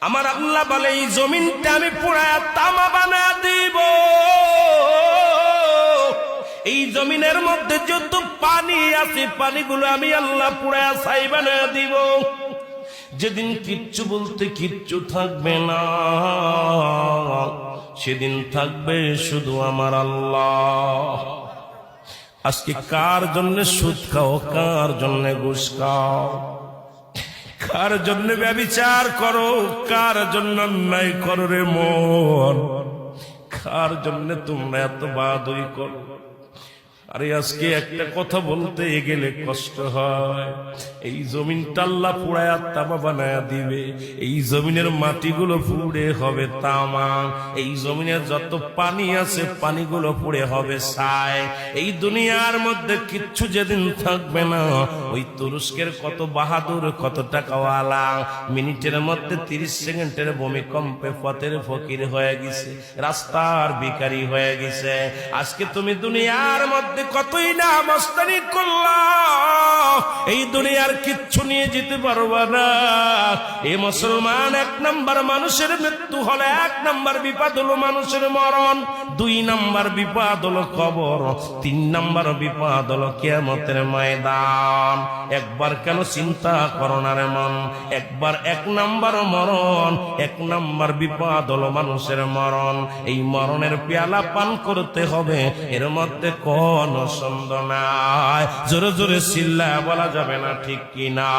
আমার আল্লাহ বলে এই জমিনটা আমি পুরায়া তামা বানা দিব। এই জমিনের মধ্যে যত পানি আছে পানিগুলো আমি আল্লাহ পুরায়া ছাই বানায়া দিব। যেদিন কিচ্ছু বলতে কিচ্ছু থাকবে না, সেদিন থাকবে শুধু আমার আল্লাহ। আজকে কার জন্য সুদ খাও, কার জন্য ঘুষ খাও, কার জন্য ব্যভিচার করো, কার জন্য অন্যায় করো রে মন, কার জন্য তোমরা এত বাহাদুরি করো। আরে আজকে একটা কথা বলতে গেলে কষ্ট হয়। এই জমিনটা আল্লাহ পুরায়া তামা বানায়া দিবে। এই জমিনের মাটিগুলো পুড়ে হবে তামা। এই জমিনের যত পানি আছে পানিগুলো পুড়ে হবে ছাই। এই দুনিয়ার মধ্যে কিচ্ছু যেদিন থাকবে না, ওই তুরস্কের কত বাহাদুর, কত টাকাওয়ালা মিনিটের মধ্যে 30 সেকেন্ডের ভূমিকম্পে পথের ফকির হয়ে গেছে, রাস্তার ভিখারি হয়ে গেছে। আজকে তুমি দুনিয়ার মধ্যে কতই না মস্তানি করলা, এই দুনিয়ার কিচ্ছু নিয়ে যেতে পারবা না। এই মুসলমান, 1 নাম্বার মানুষের মৃত্যু হলে 1 নাম্বার বিপদ হলো মানুষের মরণ, 2 নাম্বার বিপদ হলো কবর, 3 নাম্বার বিপদ হলো কিয়ামতের ময়দান। একবার কেন চিন্তা করো না রে মন, একবার 1 নাম্বার মরণ, 1 নাম্বার বিপদ হলো মানুষের মরণ। এই মরণের পেয়ালা পান করতে হবে, এর মধ্যে কোন সন্দেহ নাই। জোরে জোরে চিল্লায়া বলা যাবে না ঠিক কিনা?